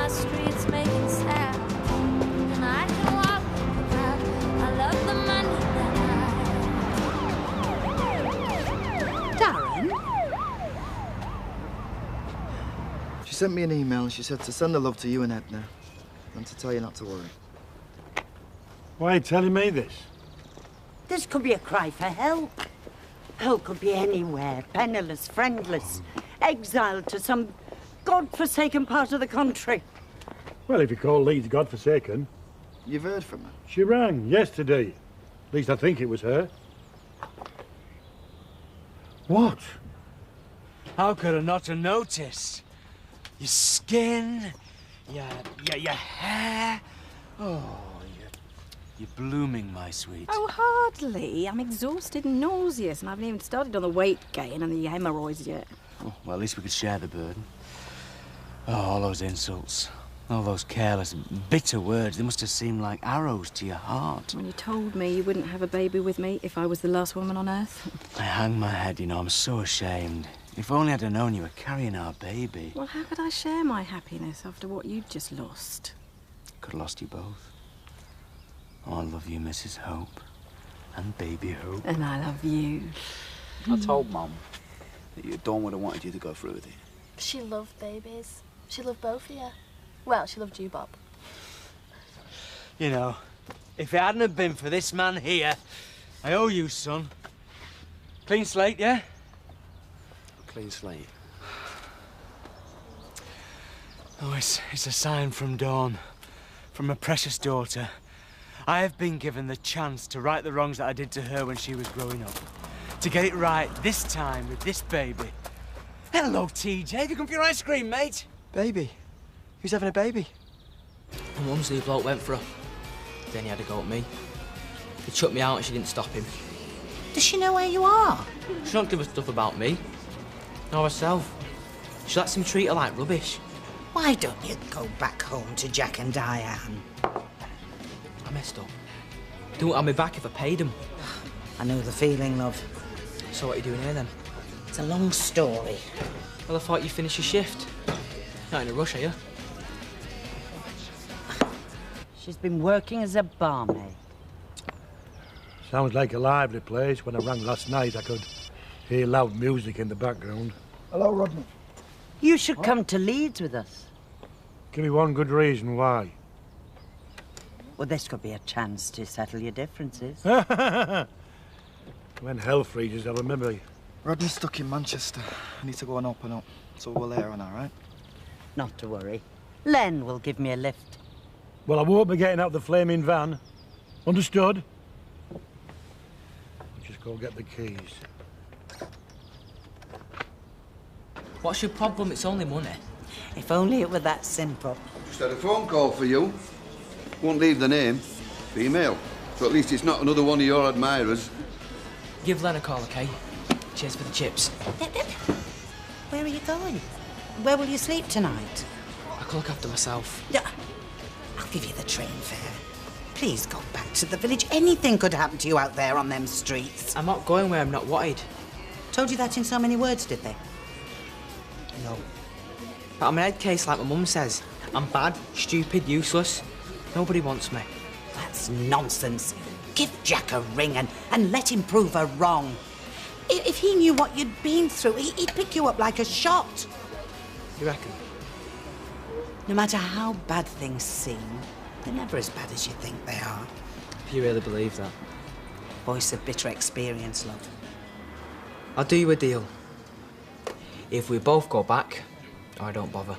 my streets making sound. And I can walk around. I love the money that Darren? She sent me an email and she said to send the love to you and Edna and to tell you not to worry. Why are you telling me this? This could be a cry for help. Help could be anywhere, penniless, friendless, exiled to some God-forsaken part of the country. Well, if you call Leeds God-forsaken. You've heard from her? She rang yesterday. At least I think it was her. What? How could I not have noticed? Your skin, your hair. Oh, you're blooming, my sweet. Oh, hardly. I'm exhausted and nauseous, and I haven't even started on the weight gain and the hemorrhoids yet. Oh, well, at least we could share the burden. Oh, all those insults, all those careless, bitter words, they must have seemed like arrows to your heart. When you told me you wouldn't have a baby with me if I was the last woman on Earth. I hang my head, you know, I'm so ashamed. If only I'd have known you were carrying our baby. Well, how could I share my happiness after what you'd just lost? Could have lost you both. Oh, I love you, Mrs. Hope. And baby Hope. And I love you. I told Mum that your Dawn would have wanted you to go through with it. She loved babies. She loved both of you. Well, she loved you, Bob. You know, if it hadn't have been for this man here, I owe you, son. Clean slate, yeah? Clean slate. Oh, it's a sign from Dawn, from a precious daughter. I have been given the chance to right the wrongs that I did to her when she was growing up. To get it right this time with this baby. Hello, TJ. Have you come for your ice cream, mate? Baby? Who's having a baby? My mum's new bloke went for her. Then he had to go at me. He chucked me out and she didn't stop him. Does she know where you are? She don't give a stuff about me. Nor herself. She lets him treat her like rubbish. Why don't you go back home to Jack and Diane? I messed up. They wouldn't have me back if I paid them. I know the feeling, love. So what are you doing here then? It's a long story. Well, I thought you'd finish your shift. Not in a rush, are you? She's been working as a barmaid. Sounds like a lively place. When I rang last night, I could hear loud music in the background. Hello, Rodney. You should come to Leeds with us. Give me one good reason why. Well, this could be a chance to settle your differences. When hell freezes, I'll remember you. Rodney's stuck in Manchester. I need to go on up and up. So we'll there on, all right? Not to worry. Len will give me a lift. Well, I won't be getting out the flaming van. Understood? Just go get the keys. What's your problem? It's only money. If only it were that simple. Just had a phone call for you. Won't leave the name. Female. So at least it's not another one of your admirers. Give Len a call, OK? Cheers for the chips. Where are you going? Where will you sleep tonight? I can look after myself. Yeah, I'll give you the train fare. Please go back to the village. Anything could happen to you out there on them streets. I'm not going where I'm not wanted. Told you that in so many words, did they? No. But I'm an head case like my mum says. I'm bad, stupid, useless. Nobody wants me. That's nonsense. Give Jack a ring and let him prove her wrong. If he knew what you'd been through, he'd pick you up like a shot. You reckon? No matter how bad things seem, they're never as bad as you think they are. If you really believe that. Voice of bitter experience, love. I'll do you a deal. If we both go back, I don't bother.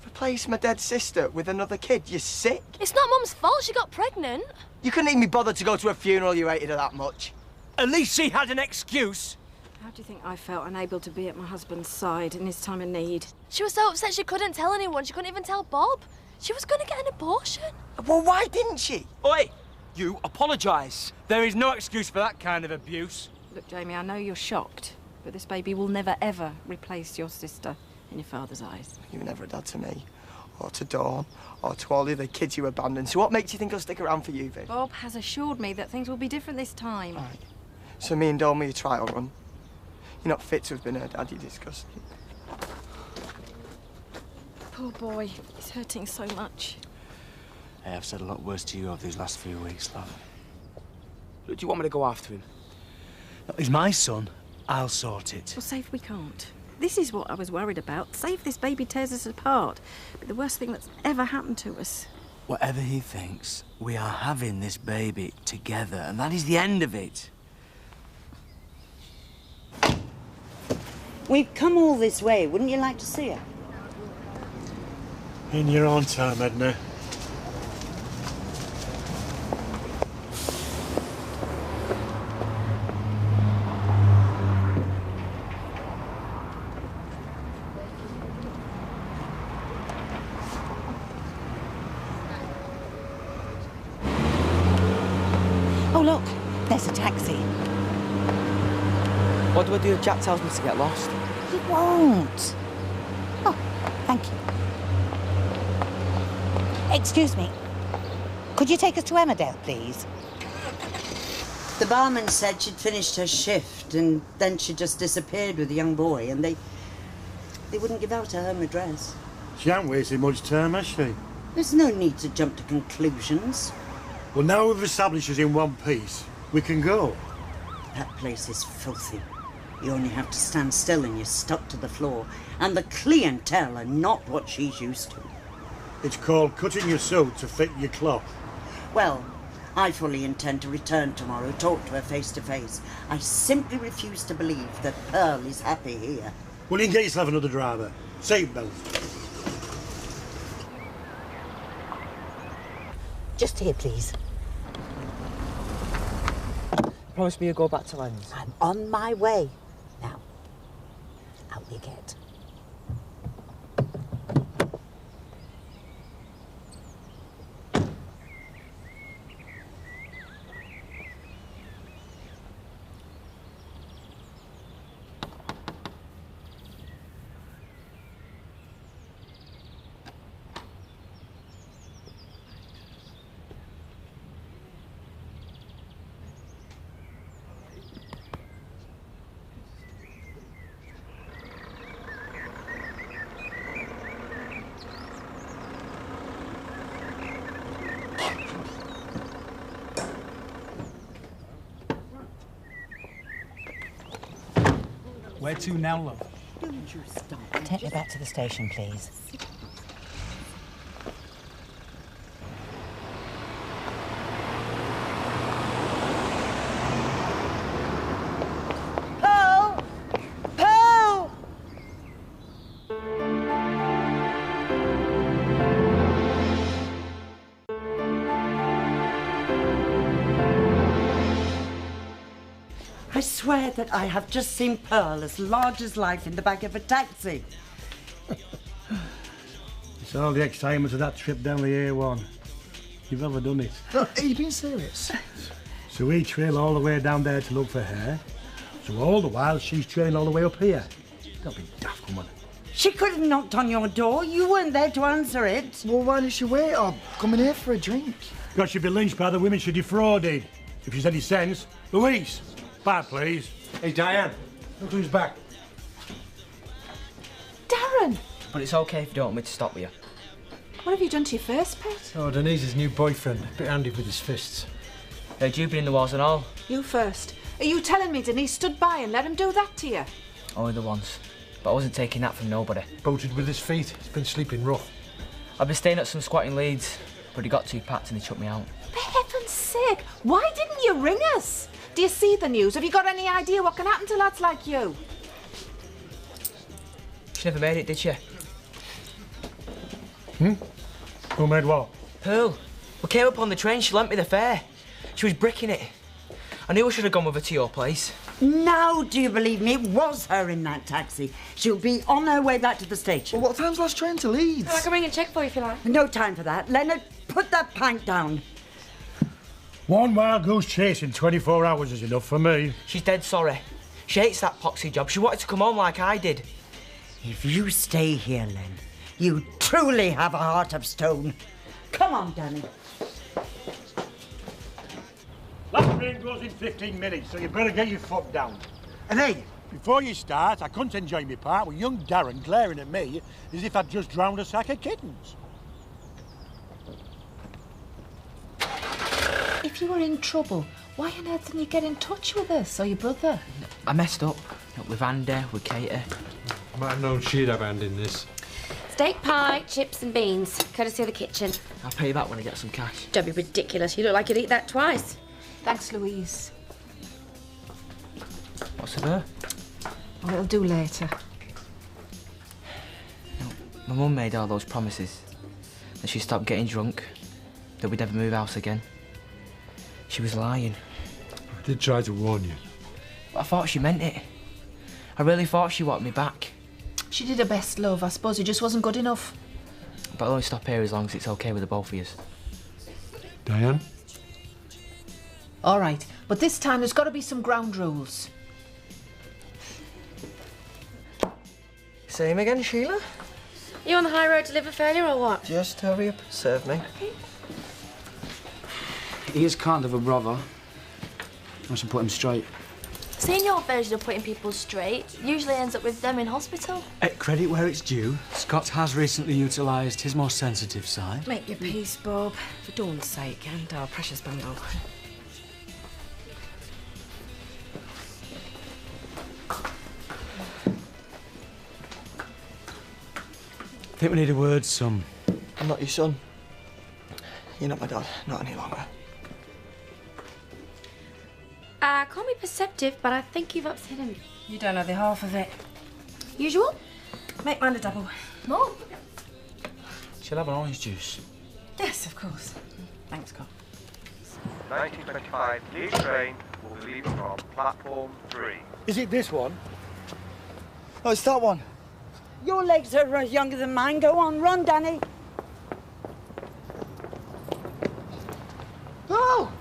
Replace my dead sister with another kid? You're sick. It's not Mum's fault she got pregnant. You couldn't even be bothered to go to a funeral you hated her that much. At least she had an excuse. How do you think I felt unable to be at my husband's side in his time of need? She was so upset she couldn't tell anyone. She couldn't even tell Bob. She was going to get an abortion. Well, why didn't she? Oi! You apologise. There is no excuse for that kind of abuse. Look, Jamie, I know you're shocked, but this baby will never, ever replace your sister in your father's eyes. You were never a dad to me, or to Dawn, or to all the other kids you abandoned. So what makes you think I'll stick around for you, Viv? Bob has assured me that things will be different this time. Right. So me and Dawn were your trial run. You're not fit to have been her dad, you disgusting. Poor boy. He's hurting so much. Hey, I've said a lot worse to you over these last few weeks, love. Look, do you want me to go after him? No, he's my son. I'll sort it. Well, say if we can't. This is what I was worried about. Say if this baby tears us apart. It'd be the worst thing that's ever happened to us. Whatever he thinks, we are having this baby together, and that is the end of it. We've come all this way. Wouldn't you like to see her? In your own time, Edna. Oh, look, there's a taxi. What do I do if Jack tells me to get lost? He won't. Oh, thank you. Excuse me. Could you take us to Emmerdale, please? The barman said she'd finished her shift and then she just disappeared with a young boy and they wouldn't give out her home address. She hasn't wasted much time, has she? There's no need to jump to conclusions. Well, now we've established us in one piece, we can go. That place is filthy. You only have to stand still and you're stuck to the floor. And the clientele are not what she's used to. It's called cutting your suit to fit your cloth. Well, I fully intend to return tomorrow, talk to her face to face. I simply refuse to believe that Pearl is happy here. Well, you can get yourself another driver. Seatbelt. Just here, please. Promise me you'll go back to Len's. I'm on my way. Now, out you get. Where to now, love? Don't you stop. Take me back to the station, please. Pearl! Pearl! I swear that I have just seen Pearl as large as life in the back of a taxi. It's all the excitement of that trip down the A1. You've ever done it. Are you being serious? So we trail all the way down there to look for her. So all the while she's trailing all the way up here. Don't be daft, woman. She could have knocked on your door. You weren't there to answer it. Well, why did she wait? I'll come in here for a drink. God, she'd be lynched by the women she defrauded. If she's any sense. Louise, back, please. Hey, Diane, look who's back. Darren! But it's okay if you don't want me to stop with you. What have you done to your first pet? Oh, Denise's new boyfriend. A bit handy with his fists. Heard you've been in the walls and all. You first. Are you telling me Denise stood by and let him do that to you? Only the once. But I wasn't taking that from nobody. Booted with his feet. He's been sleeping rough. I've been staying at some squatting Leeds, but he got too packed and they took me out. For heaven's sake, why didn't you ring us? Do you see the news? Have you got any idea what can happen to lads like you? She never made it, did she? Who made what? Pearl. We came up on the train, she lent me the fare. She was bricking it. I knew I should have gone with her to your place. Now, do you believe me? It was her in that taxi. She'll be on her way back to the station. Well, what time's last train to Leeds? I can ring and check for you if you like. No time for that. Leonard, put that pint down. One wild goose chase in 24 hours is enough for me. She's dead sorry. She hates that poxy job. She wanted to come home like I did. If you stay here, Len, you truly have a heart of stone. Come on, Danny. Last train goes in 15 minutes, so you better get your foot down. And hey, Before you start, I couldn't enjoy my part with young Darren glaring at me as if I'd just drowned a sack of kittens. If you were in trouble, why on earth didn't you get in touch with us or your brother? I messed up. With Andy, with Katie. I might have known she'd have a hand in this. Steak pie, chips and beans, courtesy of the kitchen. I'll pay you back when I get some cash. Don't be ridiculous. You look like you'd eat that twice. Thanks, Louise. What's with her? Oh, it'll do later. My mum made all those promises. That she'd stop getting drunk. That we'd never move house again. She was lying. I did try to warn you. But I thought she meant it. I really thought she wanted me back. She did her best, love. I suppose it just wasn't good enough. But I'll only stop here as long as it's okay with the both of you. Diane? All right, but this time there's got to be some ground rules. Same again, Sheila? You on the high road to liver failure or what? Just hurry up, serve me. He is kind of a brother. I should put him straight. Seeing your version of putting people straight usually ends up with them in hospital. Credit where it's due. Scott has recently utilised his more sensitive side. Make your peace, Bob, for Dawn's sake and our precious bundle. I think we need a word, son. I'm not your son. You're not my dad, not any longer. Call me perceptive, but I think you've upset him. You don't know the half of it. Usual? Make mine a double. More? She'll have an orange juice. Yes, of course. Thanks, Scott. 1925 new train will be leaving from platform 3. Is it this one? Oh, it's that one. Your legs are younger than mine. Go on, run, Danny. Oh!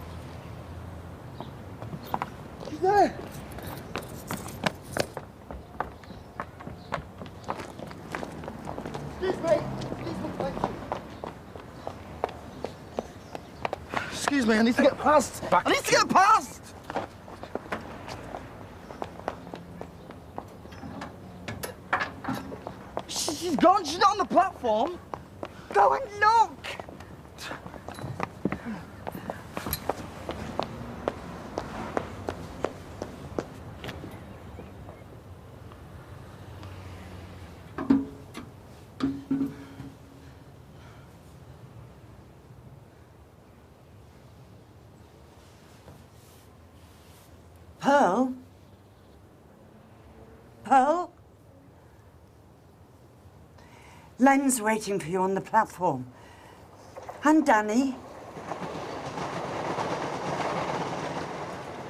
She's there. Excuse me, I need to get past. I need to get past! She's gone, she's not on the platform. Go and look! Pearl? Pearl? Len's waiting for you on the platform. And Danny?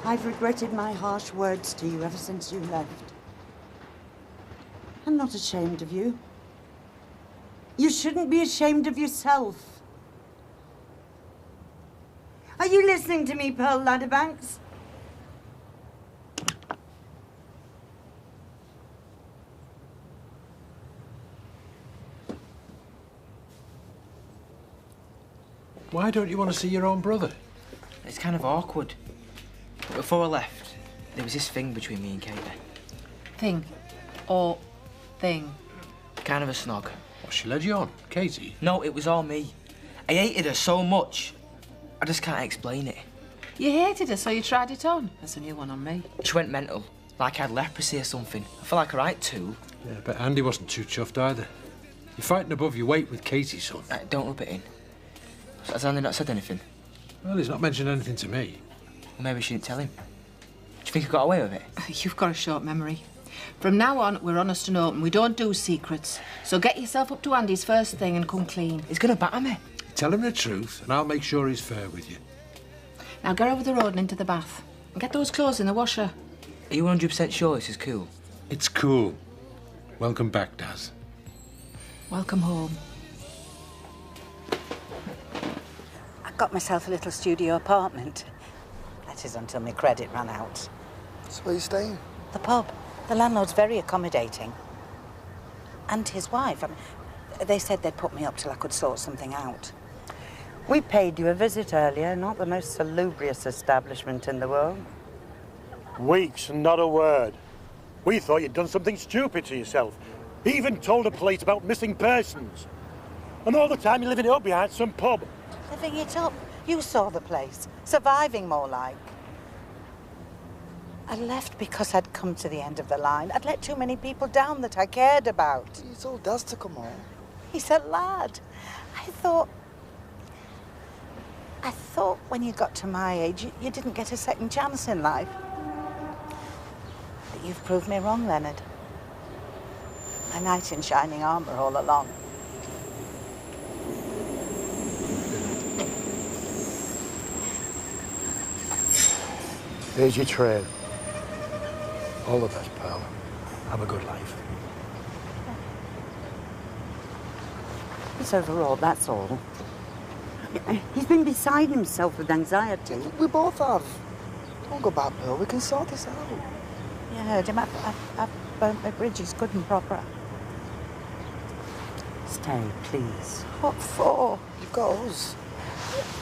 I've regretted my harsh words to you ever since you left. I'm not ashamed of you. You shouldn't be ashamed of yourself. Are you listening to me, Pearl Ladderbanks? Why don't you want to see your own brother? It's kind of awkward. But before I left, there was this thing between me and Katie. Thing. Or thing. Kind of a snog. What, she led you on? Katie? No, it was all me. I hated her so much. I just can't explain it. You hated her, so you tried it on. That's a new one on me. She went mental. Like I had leprosy or something. I feel like a right too. Yeah, but Andy wasn't too chuffed either. You're fighting above your weight with Katie, son. Don't rub it in. Has Andy not said anything? Well, he's not mentioned anything to me. Well, maybe she didn't tell him. Do you think I got away with it? You've got a short memory. From now on, we're honest and open. We don't do secrets. So get yourself up to Andy's first thing and come clean. He's going to batter me. Tell him the truth, and I'll make sure he's fair with you. Now get over the road and into the bath. And get those clothes in the washer. Are you 100% sure this is cool? It's cool. Welcome back, Daz. Welcome home. I got myself a little studio apartment. That is until my credit ran out. So where are you staying? The pub. The landlord's very accommodating. And his wife. I mean, they said they'd put me up till I could sort something out. We paid you a visit earlier. Not the most salubrious establishment in the world. Weeks and not a word. We thought you'd done something stupid to yourself. Even told the police about missing persons. And all the time you're living it up behind some pub. Living it up? You saw the place. Surviving, more like. I left because I'd come to the end of the line. I'd let too many people down that I cared about. You told Daz to come home. He's a lad. I thought when you got to my age, you didn't get a second chance in life. But you've proved me wrong, Leonard. My knight in shining armour all along. Here's your trade. All the best, pal. Have a good life. It's overall, that's all. He's been beside himself with anxiety. We both have. Don't go back, Pearl. We can sort this out. You heard him. I've burnt my bridges good and proper. Stay, please. What for? You've got us.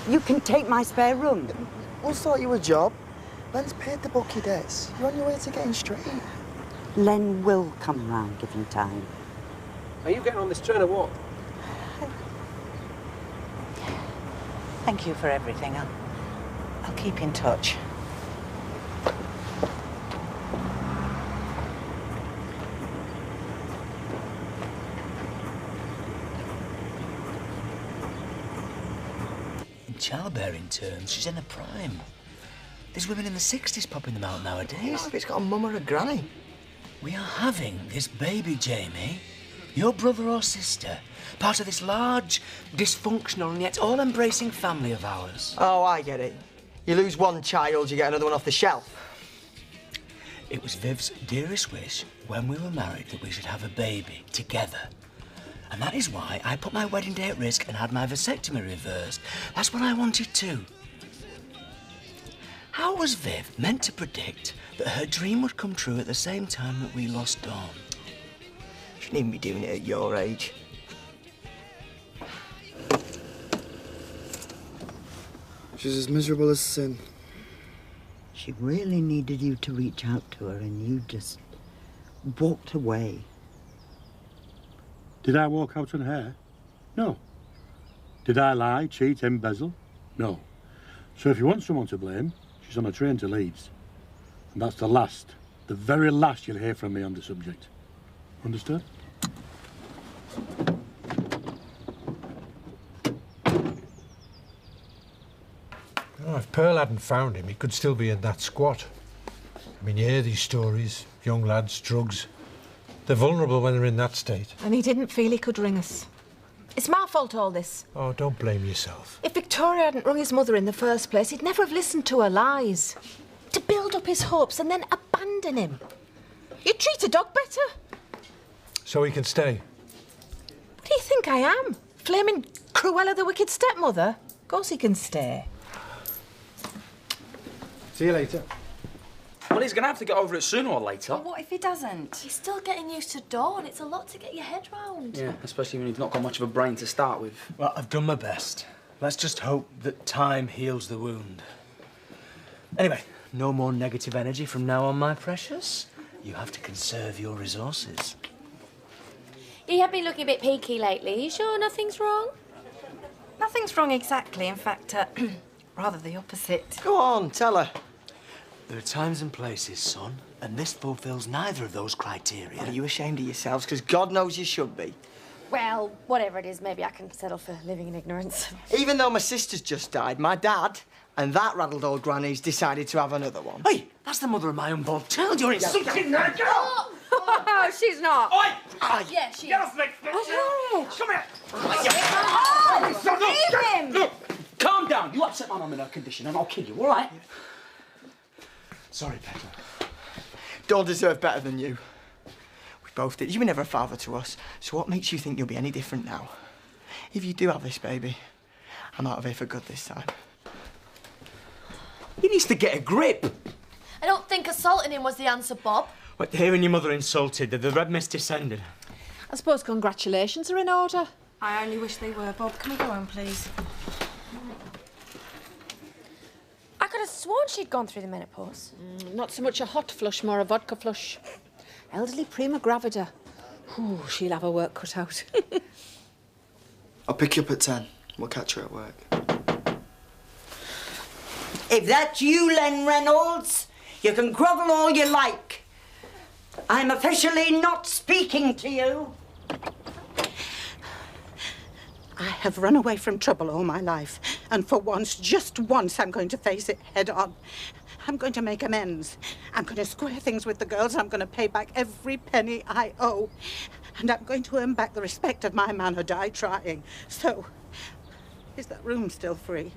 You can take my spare room. We'll sort you a job. Len's paid the bookie debts. You're on your way to getting straight. Len will come round, give him time. Are you getting on this train or what? Thank you for everything. I'll keep in touch. In childbearing terms, she's in her prime. There's women in the 60s popping them out nowadays. It's got a mum or a granny. We are having this baby, Jamie. Your brother or sister. Part of this large, dysfunctional and yet all-embracing family of ours. Oh, I get it. You lose one child, you get another one off the shelf. It was Viv's dearest wish when we were married that we should have a baby together. And that is why I put my wedding day at risk and had my vasectomy reversed. That's what I wanted too. How was Viv meant to predict that her dream would come true at the same time that we lost Dawn? Shouldn't even be doing it at your age. She's as miserable as sin. She really needed you to reach out to her and you just walked away. Did I walk out on her? No. Did I lie, cheat, embezzle? No. So if you want someone to blame, she's on a train to Leeds. And that's the very last you'll hear from me on the subject. Understood? Oh, if Pearl hadn't found him, he could still be in that squat. I mean, you hear these stories, young lads, drugs. They're vulnerable when they're in that state. And he didn't feel he could ring us. It's my fault, all this. Oh, don't blame yourself. If Victoria hadn't rung his mother in the first place, he'd never have listened to her lies. To build up his hopes and then abandon him. You'd treat a dog better. So he can stay? What do you think I am? Flaming Cruella the wicked stepmother? Of course he can stay. See you later. Well, he's going to have to get over it sooner or later. But what if he doesn't? He's still getting used to Dawn. It's a lot to get your head round. Yeah, especially when you've not got much of a brain to start with. Well, I've done my best. Let's just hope that time heals the wound. Anyway, no more negative energy from now on, my precious. You have to conserve your resources. You have been looking a bit peaky lately. You sure nothing's wrong? Nothing's wrong exactly. In fact, rather the opposite. Go on, tell her. There are times and places, son, and this fulfills neither of those criteria. Are you ashamed of yourselves? Because God knows you should be. Well, whatever it is, maybe I can settle for living in ignorance. Even though my sister's just died, my dad and that raddled old granny's decided to have another one. Hey, that's the mother of my unborn child. You're insulting her. Get off! Oh, she's not. Oi! Yeah, she Get is. off me! Come here! Oh, leave him! Look, calm down. You upset my mum in her condition and I'll kill you, all right? Sorry, Peter. Don't deserve better than you. We both did. You were never a father to us, so what makes you think you'll be any different now? If you do have this baby, I'm out of here for good this time. He needs to get a grip. I don't think assaulting him was the answer, Bob. What, hearing your mother insulted, the red mist descended. I suppose congratulations are in order. I only wish they were, Bob. Can we go home, please? I could have sworn she'd gone through the menopause. Not so much a hot flush, more a vodka flush. Elderly prima gravida. Ooh, she'll have her work cut out. I'll pick you up at 10. We'll catch her at work. If that's you, Len Reynolds, you can grovel all you like. I'm officially not speaking to you. I have run away from trouble all my life, and for once, just once, I'm going to face it head on. I'm going to make amends. I'm going to square things with the girls. I'm going to pay back every penny I owe. And I'm going to earn back the respect of my man who died trying. So, is that room still free?